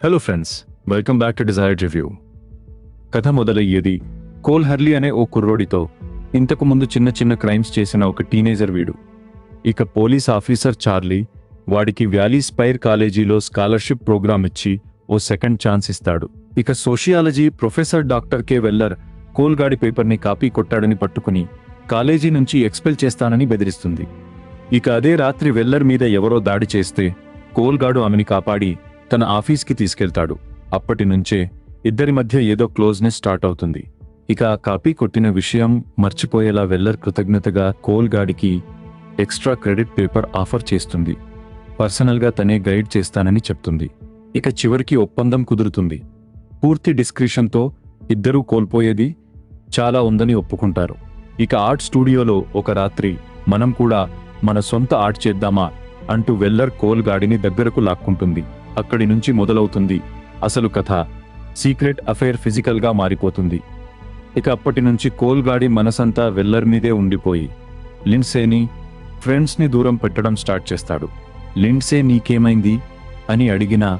Hello friends, welcome back to desired review. కథ మొదలయ్యేది coal Harley అనే ఓ కుర్రోడితో. ఇంతకు ముందు చిన్న చిన్న క్రైమ్స్ చేసిన ఒక టీనేజర్ వీడు. ఇక పోలీస్ ఆఫీసర్ చార్లీ వాడికి వ్యాలీ స్పైర్ కాలేజీలో స్కాలర్షిప్ ప్రోగ్రామ్ ఇచ్చి ఓ సెకండ్ ఛాన్స్ ఇస్తాడు. ఇక సోషియాలజీ ప్రొఫెసర్ డాక్టర్ కే వెల్లర్ కోల్ గాడి పేపర్ని కాపీ కొట్టాడని పట్టుకుని కాలేజీ నుంచి ఎక్స్పెల్ చేస్తానని బెదిరిస్తుంది. ఇక అదే రాత్రి వెల్లర్ మీద ఎవరో దాడి చేస్తే కోల్ గాడు ఆమెని కాపాడి తన ఆఫీస్కి తీసుకెళ్తాడు. అప్పటి నుంచే ఇద్దరి మధ్య ఏదో క్లోజ్నెస్ స్టార్ట్ అవుతుంది. ఇక ఆ కాపీ కొట్టిన విషయం మర్చిపోయేలా వెల్లర్ కృతజ్ఞతగా కోల్ గాడికి ఎక్స్ట్రా క్రెడిట్ పేపర్ ఆఫర్ చేస్తుంది. పర్సనల్గా తనే గైడ్ చేస్తానని చెప్తుంది. ఇక చివరికి ఒప్పందం కుదురుతుంది. పూర్తి డిస్క్రిప్షన్తో ఇద్దరూ కోల్పోయేది చాలా ఉందని ఒప్పుకుంటారు. ఇక ఆర్ట్ స్టూడియోలో ఒక రాత్రి మనం కూడా మన సొంత ఆర్ట్ చేద్దామా అంటూ వెల్లర్ కోల్ గాడిని దగ్గరకు లాక్కుంటుంది. అక్కడి నుంచి మొదలవుతుంది అసలు కథ. సీక్రెట్ అఫైర్ ఫిజికల్గా మారిపోతుంది. ఇక అప్పటి నుంచి కోల్ గాడి మనసంతా వెల్లర్ మీదే ఉండిపోయి లిండ్సేని ఫ్రెండ్స్ని దూరం పెట్టడం స్టార్ట్ చేస్తాడు. లిండ్సే నీకేమైంది అని అడిగినా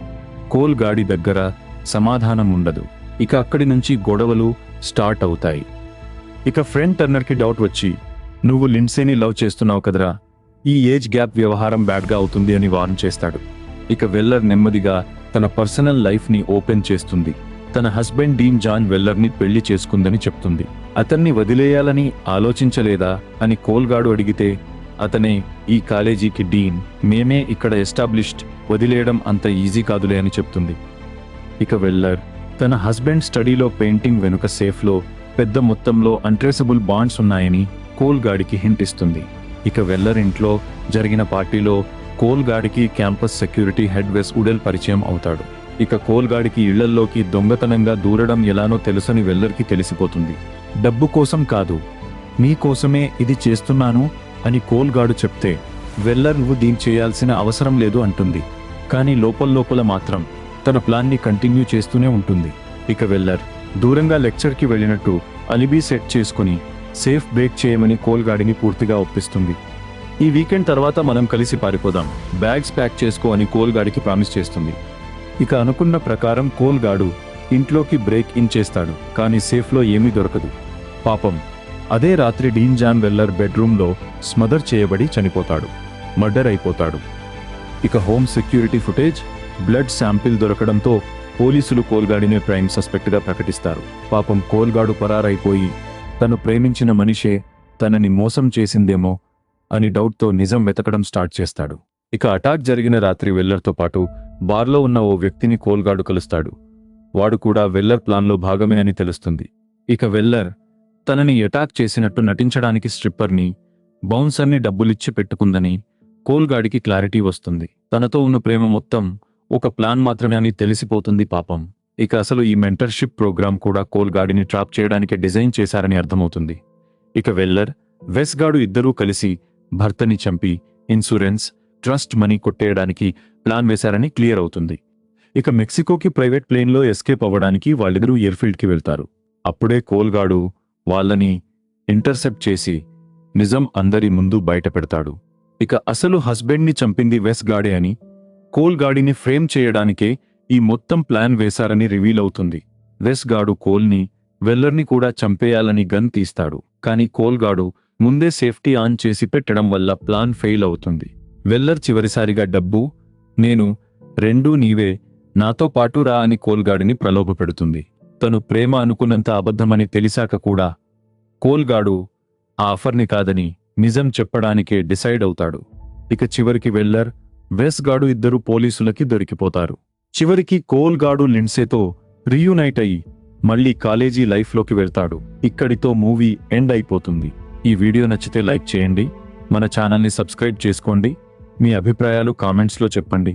కోల్ గాడి దగ్గర సమాధానం ఉండదు. ఇక అక్కడి నుంచి గొడవలు స్టార్ట్ అవుతాయి. ఇక ఫ్రెండ్ టర్నర్కి డౌట్ వచ్చి నువ్వు లిండ్సేని లవ్ చేస్తున్నావు కదరా, ఈ ఏజ్ గ్యాప్ వ్యవహారం బ్యాడ్గా అవుతుంది అని వార్న్ చేస్తాడు. ఇక వెల్లర్ నెమ్మదిగా తన పర్సనల్ లైఫ్ని ఓపెన్ చేస్తుంది. తన హస్బెండ్ డీన్ జాన్ వెల్లర్ని పెళ్లి చేసుకుందని చెప్తుంది. అతన్ని వదిలేయాలని ఆలోచించలేదా అని కోల్గాడు అడిగితే అతనే ఈ కాలేజీకి డీన్, మేమే ఇక్కడ ఎస్టాబ్లిష్డ్, వదిలేయడం అంత ఈజీ కాదులే అని చెప్తుంది. ఇక వెల్లర్ తన హస్బెండ్ స్టడీలో పెయింటింగ్ వెనుక సేఫ్లో పెద్ద మొత్తంలో అన్ట్రేసబుల్ బాండ్స్ ఉన్నాయని కోల్గాడికి హింట్ ఇస్తుంది. ఇక వెల్లర్ ఇంట్లో జరిగిన పార్టీలో కోల్గాడికి క్యాంపస్ సెక్యూరిటీ హెడ్ వెస్ ఉడెల్ పరిచయం అవుతాడు. ఇక కోల్గాడికి ఇళ్లల్లోకి దొంగతనంగా దూరడం ఎలానో తెలుసని వెల్లర్కి తెలిసిపోతుంది. డబ్బు కోసం కాదు, మీకోసమే ఇది చేస్తున్నాను అని కోల్గాడు చెప్తే వెల్లర్ నువ్వు దీన్ని చేయాల్సిన అవసరం లేదు అంటుంది. కానీ లోపల మాత్రం తన ప్లాన్ని కంటిన్యూ చేస్తూనే ఉంటుంది. ఇక వెల్లర్ దూరంగా లెక్చర్కి వెళ్ళినట్టు అలిబీ సెట్ చేసుకుని సేఫ్ బ్రేక్ చేయమని కోల్గాడిని పూర్తిగా ఒప్పిస్తుంది. ఈ వీకెండ్ తర్వాత మనం కలిసి పారిపోదాం, బ్యాగ్స్ ప్యాక్ చేసుకో అని కోల్గాడికి ప్రామిస్ చేస్తుంది. ఇక అనుకున్న ప్రకారం కోల్గాడు ఇంట్లోకి బ్రేక్ ఇన్ చేస్తాడు. కానీ సేఫ్లో ఏమీ దొరకదు. పాపం అదే రాత్రి డీన్ జాన్ వెల్లర్ బెడ్రూమ్లో స్మదర్ చేయబడి చనిపోతాడు, మర్డర్ అయిపోతాడు. ఇక home security footage, blood sample దొరకడంతో పోలీసులు కోల్గాడిని ప్రైమ్ సస్పెక్ట్గా ప్రకటిస్తారు. పాపం కోల్గాడు పరారైపోయి తను ప్రేమించిన మనిషే తనని మోసం చేసిందేమో అని డౌట్తో నిజం వెతకడం స్టార్ట్ చేస్తాడు. ఇక అటాక్ జరిగిన రాత్రి వెల్లర్తో పాటు బార్లో ఉన్న ఓ వ్యక్తిని కోల్గాడు కలుస్తాడు. వాడు కూడా వెల్లర్ ప్లాన్లో భాగమే అని తెలుస్తుంది. ఇక వెల్లర్ తనని అటాక్ చేసినట్టు నటించడానికి స్ట్రిప్పర్ని, బౌన్సర్ని డబ్బులిచ్చి పెట్టుకుందని కోల్గాడికి క్లారిటీ వస్తుంది. తనతో ఉన్న ప్రేమ మొత్తం ఒక ప్లాన్ మాత్రమే అని తెలిసిపోతుంది పాపం. ఇక అసలు ఈ మెంటర్షిప్ ప్రోగ్రాం కూడా కోల్గాడిని ట్రాప్ చేయడానికి డిజైన్ చేశారని అర్థమవుతుంది. ఇక వెల్లర్, వెస్ గాడు ఇద్దరూ కలిసి భర్తని చంపి ఇన్సూరెన్స్, ట్రస్ట్ మనీ కొట్టేయడానికి ప్లాన్ వేశారని క్లియర్ అవుతుంది. ఇక మెక్సికోకి ప్రైవేట్ ప్లేన్లో ఎస్కేప్ అవ్వడానికి వాళ్ళిద్దరూ ఎయిర్ఫీల్డ్కి వెళ్తారు. అప్పుడే కోల్గాడు వాళ్ళని ఇంటర్సెప్ట్ చేసి నిజం అందరి ముందు బయట పెడతాడు. ఇక అసలు హస్బెండ్ని చంపింది వెస్ గాడే అని, కోల్గాడిని ఫ్రేమ్ చేయడానికే ఈ మొత్తం ప్లాన్ వేశారని రివీల్ అవుతుంది. వెస్ గాడు కోల్ని, వెల్లర్ని కూడా చంపేయాలని గన్ తీస్తాడు. కానీ కోల్గాడు ముందే సేఫ్టీ ఆన్ చేసి పెట్టడం వల్ల ప్లాన్ ఫెయిల్ అవుతుంది. వెల్లర్ చివరిసారిగా డబ్బు, నేను, రెండూ నీవే, నాతో పాటు రా అని కోల్గాడిని ప్రలోభపెడుతుంది. తను ప్రేమ అనుకున్నంత అబద్ధమని తెలిసాక కూడా కోల్గాడు ఆ ఆఫర్ని కాదని నిజం చెప్పడానికే డిసైడ్ అవుతాడు. ఇక చివరికి వెల్లర్, వెస్ గాడు ఇద్దరు పోలీసులకి దొరికిపోతారు. చివరికి కోల్గాడు లిండ్సేతో రీయూనైట్ అయ్యి మళ్ళీ కాలేజీ లైఫ్లోకి వెళ్తాడు. ఇక్కడితో మూవీ ఎండ్ అయిపోతుంది. ఈ వీడియో నచ్చితే లైక్ చేయండి, మన ఛానల్ని సబ్స్క్రైబ్ చేసుకోండి, మీ అభిప్రాయాలు కామెంట్స్లో చెప్పండి.